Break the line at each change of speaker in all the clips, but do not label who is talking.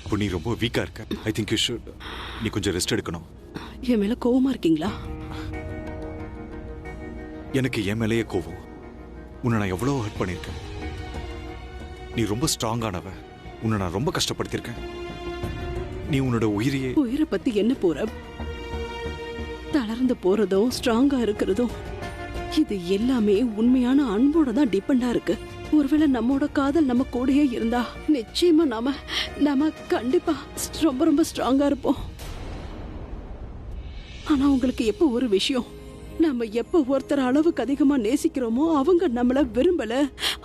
இப்போ நீ ரொம்ப வீக்கா இருக்க. I think you should. நீ கொஞ்சம் ரெஸ்ட் எடுக்கணும்.
என் மேல கோவமா இருக்கீங்களா?
எனக்கு என் மேலேயே கோவம். உன்னை நான் எவ்வளோ ஹர்ட் பண்ணியிருக்கேன். நீ ரொம்ப ஸ்ட்ராங்கானவ. உன்னை நான் ரொம்ப கஷ்டப்படுத்தியிருக்கேன். நீ உன்னோட
உயிரை பத்தி என்ன போற? தளர்ந்து போறதும் ஸ்ட்ராங்கா இருக்கிறதும் இது எல்லாமே உண்மையான அன்போட தான் டிபெண்டா இருக்கு. ஒருவேளை நம்மோட காதல் நம்ம கூடயே இருந்தா நிச்சயமா நாம கண்டிப்பா ரொம்ப ரொம்ப ஸ்ட்ராங்கா இருப்போம். ஆனா உங்களுக்கு எப்ப ஒரு விஷயம், நம்ம எப்ப ஒருத்தர் அளவுக்கு அதிகமா நேசிக்கிறோமோ அவங்க நம்மள விரும்பல,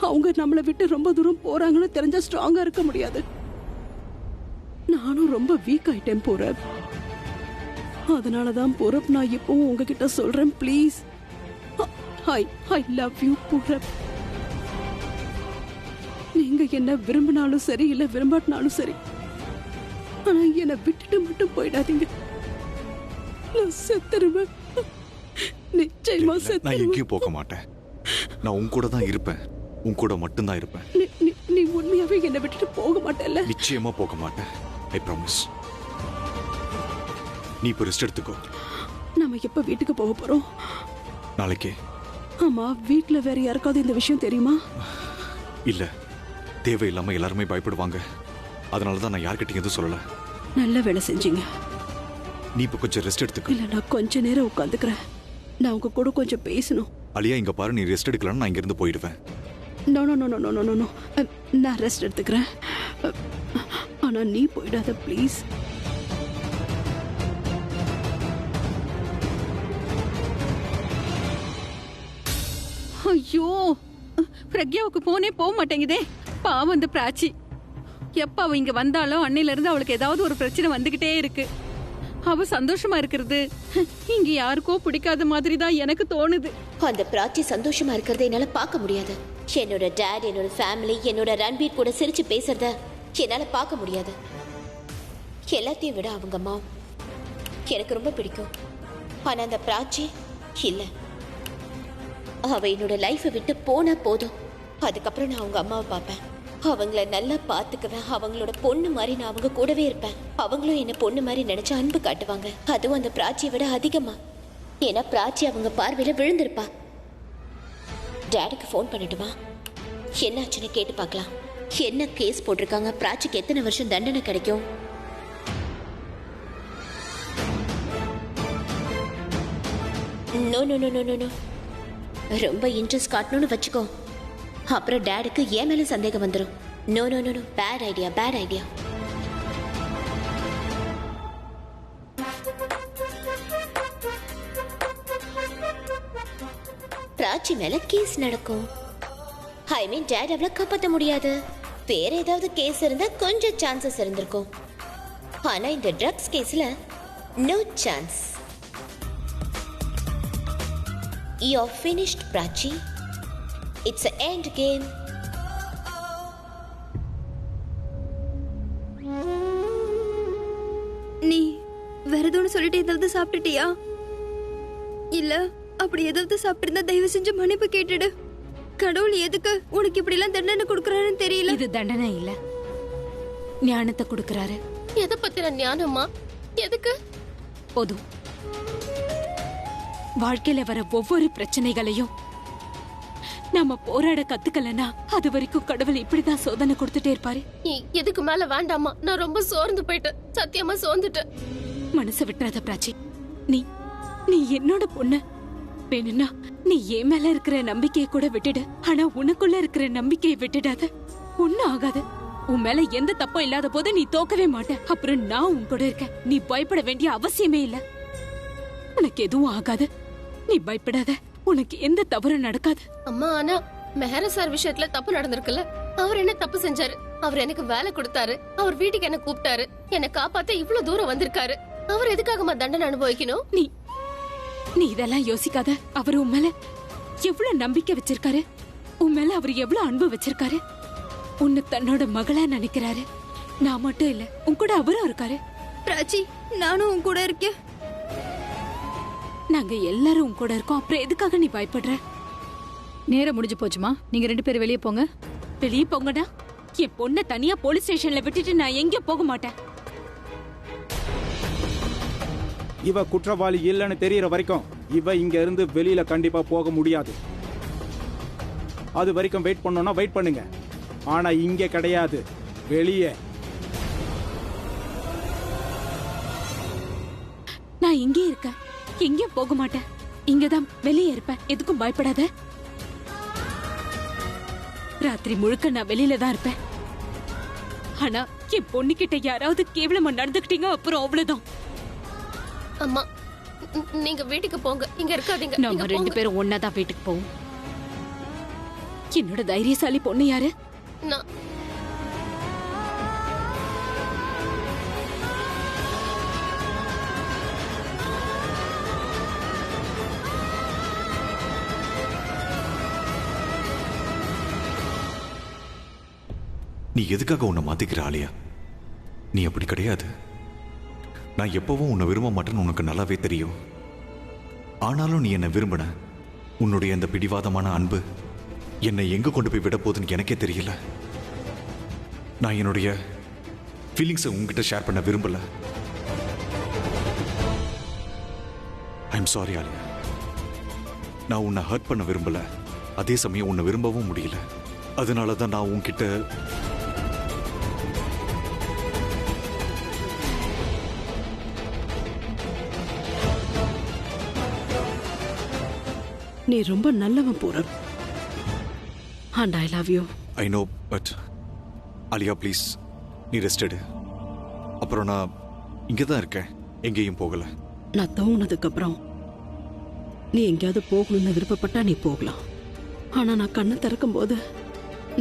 அவங்க நம்மளை விட்டு ரொம்ப தூரம் போறாங்கன்னு தெரிஞ்சா ஸ்ட்ராங்கா இருக்க முடியாது. நானும் ரொம்ப வீக் ஆயிட்டேன் போறேன். அதனாலதான் போறப் நான் இப்பவும் உங்ககிட்ட சொல்றேன், ப்ளீஸ். I love you போறப். நீங்க என்ன விரும்பினாலும் சரி இல்ல விரும்பாட்டினாலும் சரி, ஆனா என்னை விட்டுட்டு மட்டும் போயிடாதீங்க. நான் செத்துருவேன். நிச்சயமா
நான்
செத்துருவேன்.
எங்கேயும் போக மாட்டேன். நான் உன் கூட தான் இருப்பேன். உன் கூட மட்டும்தான் இருப்பேன்.
நீ உண்மையாவே என்னை விட்டுட்டு போக மாட்டேல்ல?
நிச்சயமா போக மாட்டேன். I promise. நீ இப்போ ரெஸ்ட் எடுத்துக்கோ.
நம்ம எப்ப வீட்டுக்கு போக போறோம்?
நாளைக்கே.
ஆமா, வீட்டுல வேற யாருக்காவது இந்த விஷயம் தெரியுமா?
இல்ல, தேவையில்லாம எல்லாருமே பயப்படுவாங்க. அதனாலதான் நான் யார்கிட்டயும் எதுவும் சொல்லல.
நல்ல வேலை செஞ்சீங்க.
நீ இப்ப கொஞ்சம் ரெஸ்ட் எடுத்துக்க.
இல்ல, நான் கொஞ்ச நேரம் உட்காந்துக்கிறேன். நான் உங்க கூட கொஞ்சம் பேசணும்.
அலியா, இங்க பாரு, நீ ரெஸ்ட் எடுக்கலன்னா நான் இங்க இருந்து போயிடுவேன்.
No no no no no no, நான் ரெஸ்ட் எடுத்துக்கிறேன். ஆனா நீ போயிடாத ப்ளீஸ்.
ஐயோ, பிரக்யாவுக்கு போனே போக மாட்டேங்குதே. பாவம் அந்த பிராச்சி. எப்ப அவ இங்க வந்தாலும் அன்னையில இருந்து அவளுக்கு ஏதாவது ஒரு பிரச்சனை வந்துகிட்டே இருக்கு. அவ சந்தோஷமா இருக்கிறது இங்க யாருக்கோ பிடிக்காத மாதிரி தான் எனக்கு தோணுது.
அந்த பிராச்சி சந்தோஷமா இருக்கிறத என்னால பார்க்க முடியாது. என்னோட டாட், என்னோட ஃபேமிலி, என்னோட ரன்பீர் கூட சிரிச்சு பேசுறத என்னால பார்க்க முடியாது. எல்லாத்தையும் விட அவங்க அம்மா எனக்கு ரொம்ப பிடிக்கும். ஆனா அந்த பிராச்சி இல்ல. அவ என்னோட லைஃபை விட்டு போனா போதும். அதுக்கப்புறம் நான் அவங்க அம்மாவை பார்ப்பேன். அவங்கள நல்லா பார்த்துக்குவேன். அவங்களோட பொண்ணு மாதிரி நான் அவங்க கூடவே இருப்பேன். அவங்களும் என்ன பொண்ணு மாதிரி நினைச்சு அன்பு காட்டுவாங்க. அதுவும் அந்த பிராச்சியை விட அதிகமா. ஏன்னா பிராச்சி அவங்க பார்வையில விழுந்திருப்பா. டாடிக்கு ஃபோன் பண்ணட்டுமா? என்னாச்சுன்னு கேட்டு பார்க்கலாம். என்ன கேஸ் போட்டிருக்காங்க? பிராச்சிக்கு எத்தனை வருஷம் தண்டனை கிடைக்கும்? No no no no no, ரொம்ப இன்ட்ரெஸ்ட் காட்டணும்னு வச்சுக்கோ. அப்புறம் டாடுக்கு ஏன் மேல சந்தேகம் வந்துடும். No no no no, bad idea, bad idea. Prachi மேல கேஸ் நடக்கும். ஐ மீன் டாட் அவளை காப்பாற்ற முடியாது. வேற ஏதாவது கேஸ் இருந்தா கொஞ்சம் சான்சஸ் இருந்திருக்கும். ஆனா இந்த ட்ரக்ஸ் கேஸ்ல no chance. You're finished, Prachi. It's an end game.
நீ வேற எதுவும் சொல்லிட்டு ஏதாவது சாப்பிட்டுட்டியா? இல்ல அப்படி ஏதாவது சாப்பிட்டிருந்தா தயவு செஞ்சு மன்னிப்பு கேட்டுடு. கடவுள் எதுக்கு உனக்கு இப்படி எல்லாம் தண்டனை கொடுக்கறாருன்னு தெரியல.
இது தண்டனை இல்ல, ஞானத்தை கொடுக்கறாரு.
எதை பத்தின ஞானமா? எதுக்கு?
போதும். வாழ்க்கையில வர ஒவ்வொரு பிரச்சனைகளையும் நாம போராட கத்துக்கலனா அது வரைக்கும் கடவுள் இப்படிதான் சோதனை கொடுத்துட்டே இருப்பாரு.
எதுக்கு மேல வேண்டாமா? நான் ரொம்ப சோர்ந்து போயிட்டேன். சத்தியமா சோர்ந்துட்டேன்.
மனசை விட்டுறாத பிராச்சி. நீ நீ என்னோட பொண்ணு. வேணும்னா நீ என் மேல இருக்கிற நம்பிக்கையை கூட விட்டுடு. ஆனா உனக்குள்ள இருக்கிற நம்பிக்கையை விட்டுடாத. ஒண்ணும் ஆகாது. உன் மேல எந்த தப்பும் இல்லாத போது நீ தோக்கவே மாட்ட. அப்புறம் நான் உன் கூட இருக்க. நீ பயப்பட வேண்டிய அவசியமே இல்ல. உனக்கு எதுவும் ஆகாது. நீ பயப்படாத. உனக்கு எந்த தவறும் நடக்காது.
அம்மா, ஆனா மெஹர சார் விஷயத்துல தப்பு நடந்திருக்குல்ல. அவர் என்ன தப்பு செஞ்சாரு? அவர் எனக்கு வேலை கொடுத்தாரு. அவர் வீட்டுக்கு என்ன கூப்பிட்டாரு. என்ன காப்பாத்த இவ்வளவு தூரம் வந்திருக்காரு. அவர் எதுக்காகமா தண்டனை அனுபவிக்கணும்?
நீ நீ இதெல்லாம் யோசிக்காத. அவர் உன் மேல எவ்வளவு நம்பிக்கை வச்சிருக்காரு. உன் மேல அவர் எவ்வளவு அன்பு வச்சிருக்காரு. உன்னை தன்னோட மகளா நினைக்கிறாரு. நான் மட்டும் இல்ல, உன் கூட அவரும் இருக்காரு.
பிராச்சி, நானும் உன் கூட இருக்கேன்.
நாங்க எல்லாரும் உன் கூட இருக்கோம். அப்புறம் எதுக்காக நீ பயப்படுற?
நேரம் முடிஞ்சு போச்சுமா. நீங்க 2 பேரும் வெளியே போங்க.
வெளியே போங்கடா. என் பொண்ணை தனியா போலீஸ் ஸ்டேஷன்ல விட்டுட்டு நான் எங்க போக மாட்டேன்.
இவ குற்றவாளி இல்லைன்னு தெரியற வரைக்கும் இவ இங்க இருந்து வெளியில கண்டிப்பா போக முடியாது. அது வரைக்கும் வெயிட் பண்ணோம்னா வெயிட் பண்ணுங்க. ஆனா இங்க கிடையாது, வெளியே.
நான் இங்கே இருக்கேன், எங்கேயும் போக மாட்டேன். இங்கதான் வெளியே இருப்பேன். எதுக்கும் பயப்படாத. ராத்திரி முழுக்க நான் வெளியில தான் இருப்பேன். ஆனா என் பொண்ணுகிட்ட யாராவது கேவலமா நடந்துக்கிட்டீங்க அப்புறம் அவ்வளவுதான்.
அம்மா, நீங்க வீட்டுக்கு போங்க, இங்க இருக்காதீங்க.
நம்ம 2 பேரும் ஒன்னாதான் வீட்டுக்கு போவோம். என்னோட தைரியசாலி பொண்ணு யாரு?
நான்
நீ எதுக்காக உன்னை மாத்திக்கிற ஆலியா? நீ அப்படி கிடையாது. நான் எப்பவும் உன்னை விரும்ப மாட்டேன்னு உனக்கு நல்லாவே தெரியும். ஆனாலும் நீ என்னை விரும்பின. உன்னுடைய அந்த பிடிவாதமான அன்பு என்னை எங்க கொண்டு போய் விட போகுதுன்னு எனக்கே தெரியல. நான் என்னுடைய ஃபீலிங்ஸை உங்ககிட்ட ஷேர் பண்ண விரும்பல. I'm sorry Alia. நான் உன்னை ஹர்ட் பண்ண விரும்பல. அதே சமயம் உன்னை விரும்பவும் முடியல. அதனால தான் நான் உன்கிட்ட
நீ ரொம்ப நல்லவன் Purab. And I love you.
I know, but Alia please, நீ ரெஸ்ட் எடு. அப்புறம் நான் இங்கே தான் இருக்கேன், எங்கேயும் போகல.
நான் தூங்கினதுக்கு அப்புறம் நீ எங்கேயாவது போகணும்னு விருப்பப்பட்டா நீ போகலாம். ஆனா நான் கண்ணை திறக்கும் போது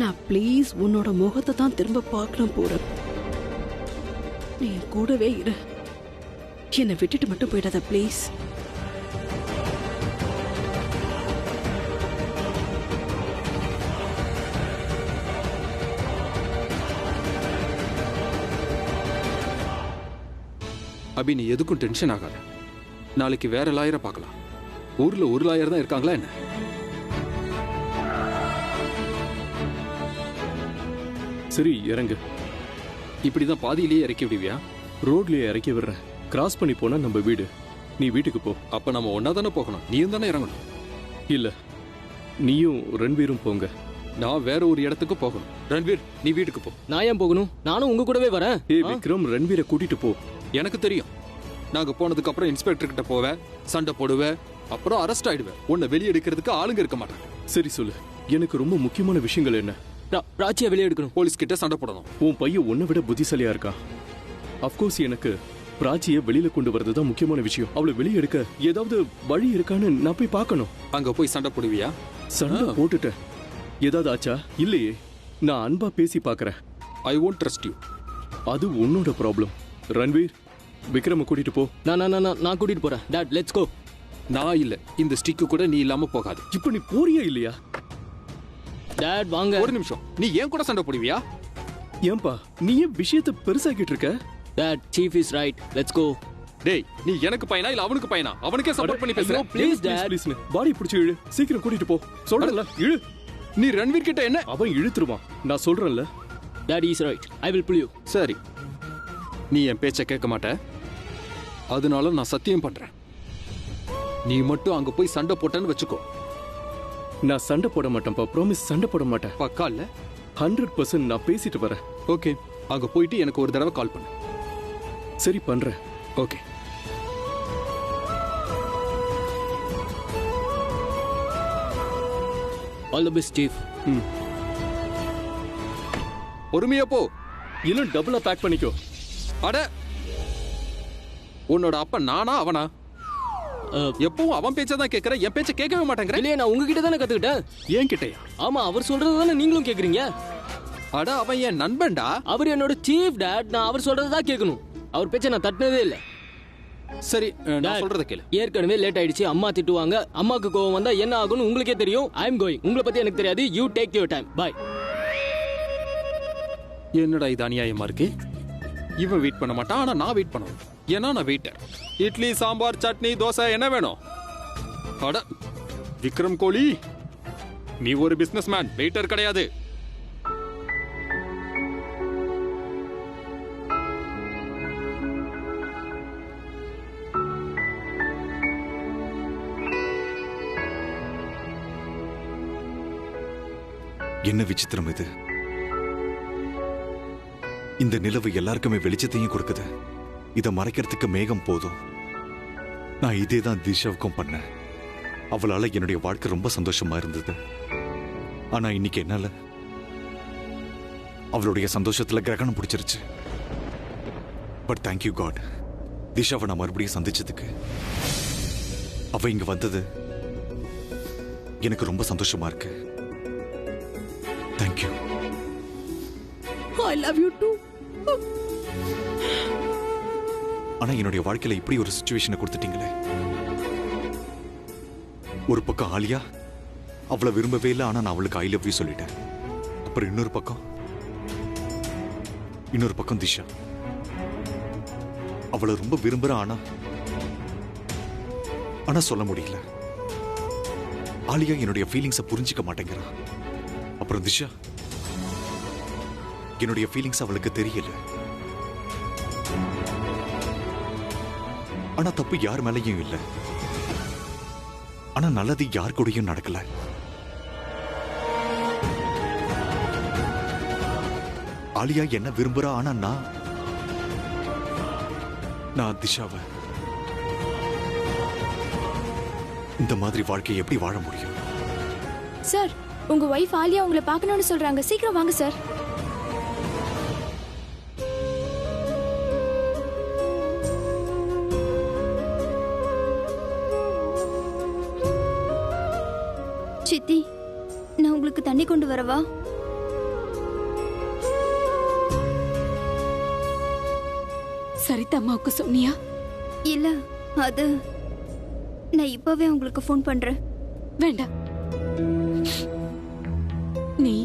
நான் ப்ளீஸ் உன்னோட முகத்தை தான் திரும்ப பார்க்கணும் பூரம். நீ என் கூடவே இரு. என்னை விட்டுட்டு மட்டும் போயிடாத ப்ளீஸ்.
அபி, நீ எதுக்கும் டென்ஷன் ஆகாத. நாளைக்கு வேற லாயரை பார்க்கலாம். ஊர்ல ஒரு லாயர் தான் இருக்காங்களா என்ன?
சரி, இறங்கு.
இப்படிதான் பாதியிலேயே இறக்கி விடுவியா?
ரோட்லயே இறக்கி விடுறேன். கிராஸ் பண்ணி போனா நம்ம வீடு. நீ வீட்டுக்கு போ.
அப்ப நம்ம ஒன்னா தானே போகணும். நீயும் தானே இறங்கணும்.
இல்ல, நீயும் ரன்வீரும் போங்க.
நான் வேற ஒரு இடத்துக்கு போகணும். ரன்வீர், நீ வீட்டுக்கு போ.
நான் ஏன் போகணும்? நானும் உங்க கூடவே வரேன்.
ஏய் விக்ரம், ரன்வீரை கூட்டிட்டு போ.
எனக்கு தெரியும். நாங்க போனதுக்கு அப்புறம் இன்ஸ்பெக்டர் கிட்ட போவேன், சண்டை போடுவேன், அப்புறம் அரெஸ்ட் ஆயிடுவேன். உன்னை வெளியே எடுக்கிறதுக்கு ஆளுங்க இருக்க மாட்டாங்க.
சரி சொல்லு, எனக்கு ரொம்ப முக்கியமான விஷயங்கள் என்ன?
ராச்சியை வெளியே எடுக்கணும்.
போலீஸ் கிட்ட சண்டை போடணும்.
உன் பையன் உன்னை விட புத்திசாலியா இருக்கான். அப்கோர்ஸ் எனக்கு பிராச்சியை வெளியில கொண்டு வரதுதான் முக்கியமான விஷயம். அவளை வெளியே எடுக்க ஏதாவது வழி இருக்கான்னு நான் போய் பார்க்கணும்.
அங்க போய் சண்டை போடுவியா?
சண்டை போட்டுட்டேன். ஏதாவது ஆச்சா? இல்லையே, நான் அன்பா பேசி பார்க்கறேன்.
ஐ won't trust you.
அது உன்னோட ப்ராப்ளம். ரன்வீர், விக்ரம கூட்டிட்டு போ.
நான் கூட்டிட்டு போறேன். Dad, let's go.
நான் இல்ல, இந்த ஸ்டிக்கு கூட நீ இல்லாம போகாது.
இப்போ நீ போறியா இல்லையா?
டாட் வாங்க.
ஒரு நிமிஷம், நீ ஏன் கூட சண்டை போடுவியா?
ஏன்பா நீ ஏன் விஷயத்தை பெருசாக்கிட்டு இருக்க?
Dad, chief is right. Let's go.
டேய், நீ எனக்கு பையனா இல்ல அவனுக்கு பையனா? அவனுக்கே சப்போர்ட் பண்ணி பேசுற.
Please dot.
ப்ளீஸ் பாடி பிடிச்சு இழு. சீக்கிரம் கூட்டிட்டு போ. சொல்றல, இழு.
நீ ரன்வீர் கிட்ட என்ன?
அவன் இழுத்துருவான். நான் சொல்றேன்ல.
Dad is right. I will pull you.
சரி, நீ என் பேச்ச கேட்க மாட்ட. அதனால நான் சத்தியம் பண்றேன், நீ மட்டும் அங்க போய் சண்டை போட்டேன்னு வச்சுக்கோ.
நான் சண்டை போட மாட்டேன்ப்பா, ப்ராமிஸ். சண்டை போட மாட்டேன்.
பக்கா இல்ல?
100% நான் பேசிட்டு வரேன்.
ஓகே, அங்க போயிட்டு எனக்கு ஒரு தடவை கால் பண்ணு.
சரி, பண்றேன்.
Okay.
All the best chief.
பொறுமையா போ.
இன்னும் டபுளா பேக் பண்ணிக்கோ.
அட, உன்னோட அப்பா நானா அவனா? எப்பவும் அவன் பேச்சதான் கேக்குற, என் பேச்ச கேட்கவே மாட்டேங்கிற.
இல்லையே, நான் உங்ககிட்ட தானே கத்துக்கிட்டேன்.
ஏன் கிட்டயா?
ஆமா, அவர் சொல்றது தானே நீங்களும் கேக்குறீங்க.
அட, அவன் என் நண்பன்டா.
அவர் என்னோட சீஃப் டாட். நான் அவர் சொல்றதான் கேட்கணும். அவர் பேச்ச நான் தட்டினதே இல்ல.
சரி, நான் சொல்றத கேளு.
ஏற்கனவே லேட் ஆயிடுச்சு. அம்மா திட்டுவாங்க. அம்மாக்கு கோவம் வந்தா என்ன ஆகும்னு உங்களுக்கே தெரியும். I am going. உங்களை பத்தி எனக்கு தெரியாது. You take your time. Bye.
என்னடா இது அநியாயமா இருக்கு? இவன் வெயிட் பண்ண மாட்டான், ஆனா நான் வெயிட் பண்ணணும். ஏன்னா நான் வெயிட்டர். இட்லி, சாம்பார், சட்னி, தோசை என்ன வேணும்? அட விக்ரம் கோலி, நீ ஒரு பிசினஸ் மேன், வெயிட்டர் கிடையாது.
என்ன விசித்திரம் இது! இந்த நிலவு எல்லாருக்குமே வெளிச்சத்தையும் கொடுக்குது. இதை மறைக்கிறதுக்கு மேகம் போதும். நான் இதே தான் திஷாவுக்கும் பண்ணேன். அவளால என்னுடைய வாழ்க்கை ரொம்ப சந்தோஷமா இருந்தது. ஆனா இன்னைக்கு என்னால அவளுடைய சந்தோஷத்துல கிரகணம் பிடிச்சிருச்சு. பட் தேங்க்யூ காட், திஷாவை நான் மறுபடியும் சந்திச்சதுக்கு. அவ இங்க வந்தது எனக்கு ரொம்ப சந்தோஷமா இருக்கு. Thank you.
I love you too.
ஆனா என்னுடைய வாழ்க்கையில இப்படி ஒரு சிச்சுவேஷனை கொடுத்துட்டீங்களே. ஒரு பக்கம் ஆலியா அவளை விரும்பவே இல்லை, ஆனா நான் அவளுக்கு ஐ லவ் யூ சொல்லிட்டேன். அப்புறம் இன்னொரு பக்கம் திஷா அவளை ரொம்ப விரும்புறேன், ஆனா சொல்ல முடியல. ஆலியா என்னுடைய ஃபீலிங்ஸை புரிஞ்சிக்க மாட்டேங்கிறான். அப்புறம் திஷா என்னுடைய ஃபீலிங்ஸ் அவளுக்கு தெரியல. ஆனா தப்பு யார் மேலையும் இல்லை. ஆனா நல்லது யார் கூடயும் நடக்கல. ஆலியா என்ன விரும்புறா, ஆனா நான் திஷாவை. இந்த மாதிரி வாழ்க்கையை எப்படி வாழ முடியும்?
சார், உங்க வைஃப் ஆலியா உங்களை பார்க்கணும்னு சொல்றாங்க. சீக்கிரம் வாங்க சார். சித்தி, நான் உங்களுக்கு தண்ணி கொண்டு வரவா?
சரிதா அம்மாவுக்கு சொன்னியா?
இல்ல, அது நான் இப்பவே உங்களுக்கு ஃபோன் பண்றேன்.
வேண்டாம். நீ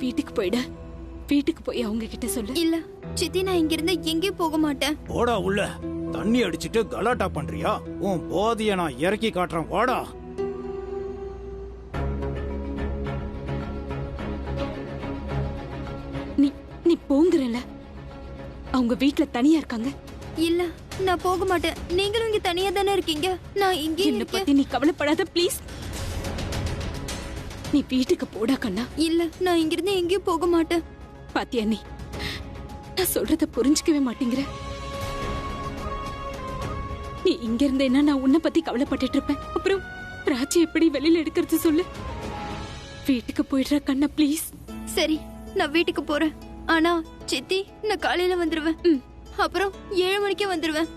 வீட்டுக்கு போயிட. வீட்டுக்கு போய் அவங்க கிட்ட சொல்லு.
இல்ல சித்தி, நான் இங்க இருந்து எங்கேயும் போக மாட்டேன்.
போடா உள்ள. தண்ணி அடிச்சிட்டு கலாட்டா பண்றியா? உன் போதிய நான் இறக்கி காட்டுறேன். வாடா.
நீ போங்கறல. அவங்க வீட்ல தனியா இருக்காங்க.
இல்ல, நான் போக மாட்டேன். நீங்களும் இங்க தனியா தானே இருக்கீங்க. நான் இங்க
என்ன பத்தி நீ கவலைப்படாத ப்ளீஸ். நீ வீட்டுக்கு போடா கண்ணா.
இல்ல, நான் இங்க இருந்து எங்கேயும் போக மாட்டேன்.
பாத்தியா, நீ நான் சொல்றத புரிஞ்சுக்கவே மாட்டேங்கிற. நீ இங்க இருந்தேன்னா நான் உன்னை பத்தி கவலைப்பட்டுட்டு இருப்பேன். அப்புறம் பிராச்சி எப்படி வெளியில எடுக்கிறது சொல்லு. வீட்டுக்கு போயிடுற கண்ணா ப்ளீஸ்.
சரி, நான் வீட்டுக்கு போறேன். ஆனா சித்தி, நான் காலையில வந்துருவேன். அப்புறம் 7 மணிக்கு வந்துருவேன்.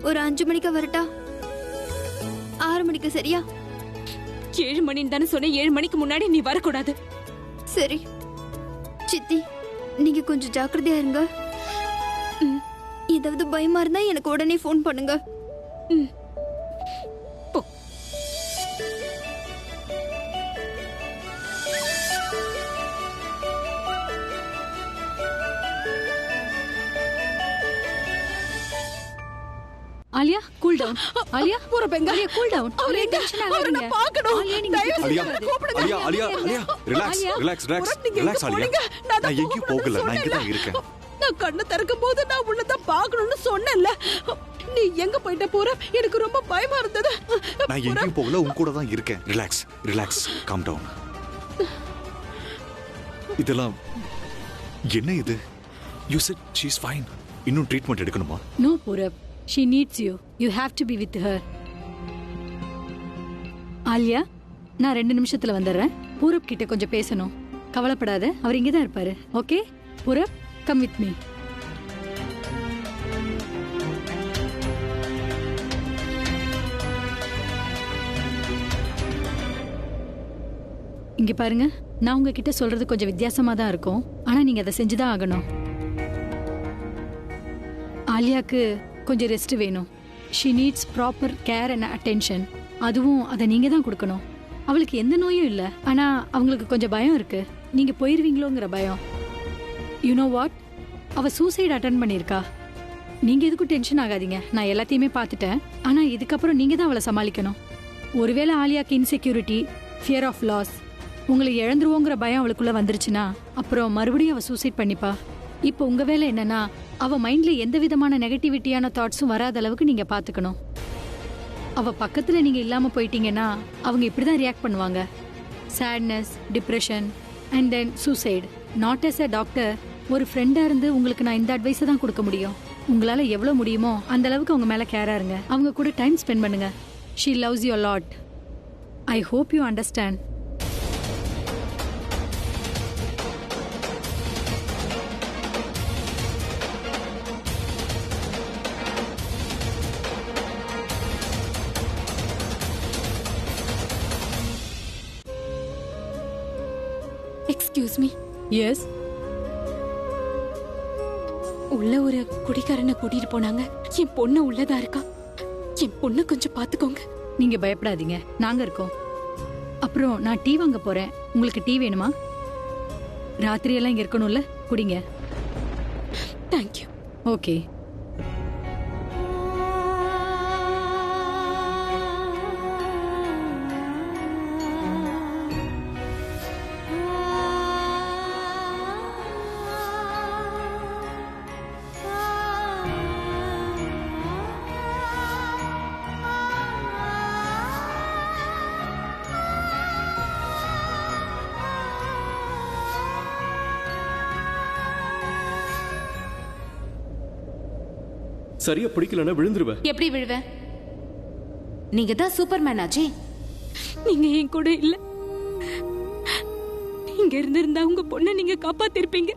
ஒரு 5 மணிக்கு வரட்டா? 6 மணிக்கு சரியா?
7 மணின்னு தானே சொன்ன. 7 மணிக்கு முன்னாடி நீ வரக்கூடாது.
சரி சித்தி, நீங்க கொஞ்சம் ஜாக்கிரதையா இருங்க. ஏதாவது பயமா இருந்தா எனக்கு உடனே ஃபோன் பண்ணுங்க.
போ.
Alia, cool down. ஆலியா,
போற பெங்க.
Alia, cool down.
அவரை
டென்ஷன்
அவரை
ஆகாதீங்க.
நான் பார்க்கணும்.
ஆலியா, நீங்க
Alia Alia Alia Alia relax
Alia,
relax relax
நீங்க
ரிலாக்ஸ்
எங்க
ஆலியா.
போறீங்க? நான்
நான் எங்கேயும் போகல. நான் இங்க தான் இருக்கேன்.
நான் கண்ணை திறக்கும் போது நான் உள்ளதான் பார்க்கணும்னு சொன்னேன்ல. நீ எங்க போயிட்ட போற? எனக்கு ரொம்ப பயமா இருந்தது.
நான் எங்கேயும் போகல. உன் கூட தான் இருக்கேன். Relax relax calm down. இதெல்லாம் என்ன இது? You said she is fine. இன்னும் ட்ரீட்மெண்ட் எடுக்கணுமா?
No, Purab. She needs you. You have to be with her. Alia, நான் 2 நிமிஷத்துல வந்துடுறேன். பூரப் கிட்ட கொஞ்சம் பேசணும். கவலைப்படாத, அவர் இங்கே தான் இருப்பாரு. Okay Purab, come with me. இங்க பாருங்க, நான் உங்ககிட்ட சொல்றது கொஞ்சம் வித்தியாசமா தான் இருக்கும். ஆனா நீங்க அதை செஞ்சுதான் ஆகணும். ஆலியாக்கு கொஞ்சம் ரெஸ்ட் வேணும். She needs proper care and attention. அதுவும் அதை நீங்க தான் கொடுக்கணும். அவளுக்கு எந்த நோயும் இல்லை, ஆனா அவங்களுக்கு கொஞ்சம் பயம் இருக்கு. நீங்க போயிருவீங்களோங்கிற பயம். யூ நோ வாட், அவ சூசைட் அட்டன் பண்ணியிருக்கா. நீங்க எதுக்கும் டென்ஷன் ஆகாதீங்க. நான் எல்லாத்தையுமே பார்த்துட்டேன். ஆனா இதுக்கப்புறம் நீங்க தான் அவளை சமாளிக்கணும். ஒருவேளை ஆலியாக்கு இன்செக்யூரிட்டி, ஃபியர் ஆஃப் லாஸ், உங்களை இழந்துருவோங்கிற பயம் அவளுக்குள்ள வந்துருச்சுன்னா அப்புறம் மறுபடியும் அவ சூசைட் பண்ணிப்பா. இப்போ உங்க வேலை என்னன்னா, அவ மைண்ட்ல எந்த விதமான நெகட்டிவிட்டியான தாட்ஸும் வராத அளவுக்கு நீங்க பாத்துக்கணும். அவ பக்கத்துல நீங்க இல்லாம போயிட்டீங்கன்னா அவங்க இப்படிதான் ரியாக்ட் பண்ணுவாங்க.
Sadness, depression and then suicide. Not as a doctor, ஒரு ஃப்ரெண்டாக இருந்து உங்களுக்கு நான் இந்த அட்வைஸை தான் கொடுக்க முடியும். உங்களால் எவ்வளோ முடியுமோ அந்த அளவுக்கு அவங்க மேலே கேராக இருங்க. அவங்க கூட டைம் ஸ்பெண்ட் பண்ணுங்க. She loves you a lot. I hope you understand.
Excuse me.
Yes.
உள்ள ஒரு குடிகாரனை கூட்டிட்டு போனாங்க. என் பொண்ணு உள்ளதா இருக்கா. என் பொண்ணு கொஞ்சம் பாத்துக்கோங்க.
நீங்க பயப்படாதீங்க, நாங்க இருக்கோம். அப்புறம் நான் டீ வாங்க போறேன். உங்களுக்கு டீ வேணுமா? ராத்திரியெல்லாம் இங்க இருக்கணும்ல, குடிங்க.
தேங்க்யூ.
ஓகே.
சரியா பிடிக்கலன்னா விழுந்துருவேன்.
எப்படி விழுவேன்? நீங்க தான் சூப்பர்மேன் ஆச்சே. நீங்க என் கூட இல்ல. நீங்க இருந்திருந்தா உங்க பொண்ணை நீங்க காப்பாத்திருப்பீங்க.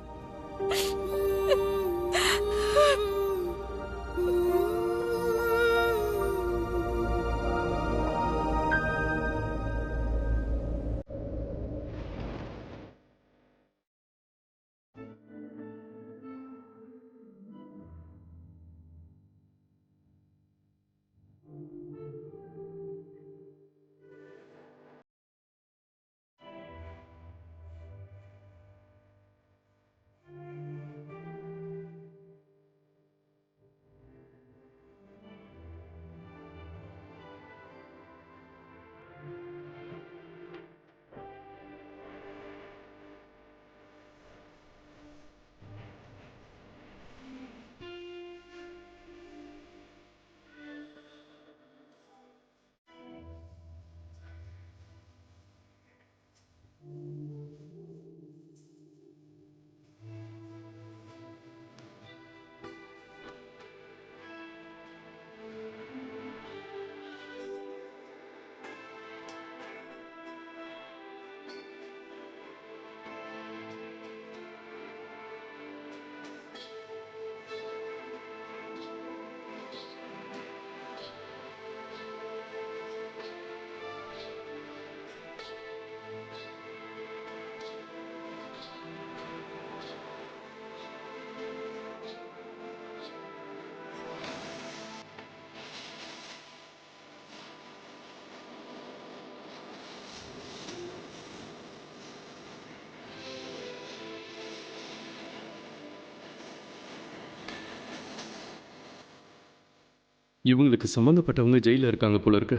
இவங்களுக்கு சம்மந்தப்பட்டவங்க ஜெயிலில் இருக்காங்க போல இருக்கு.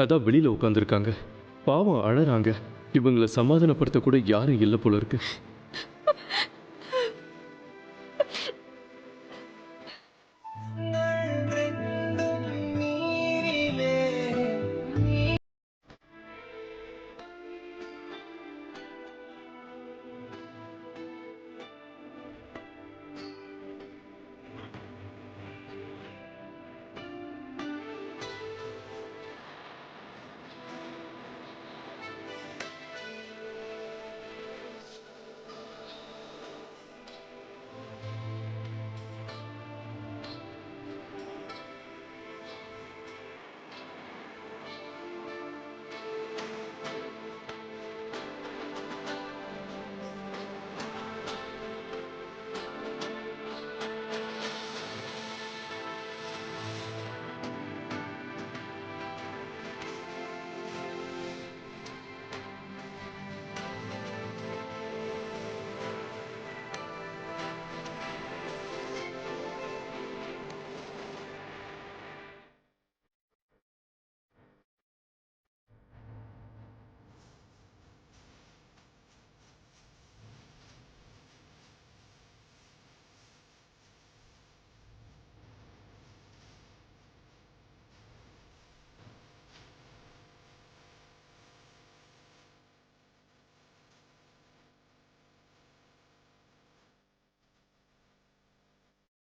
அதான் வெளியில் உட்காந்துருக்காங்க. பாவம் அழறாங்க. இவங்களை சமாதானப்படுத்த கூட யாரும் இல்லை போல இருக்கு.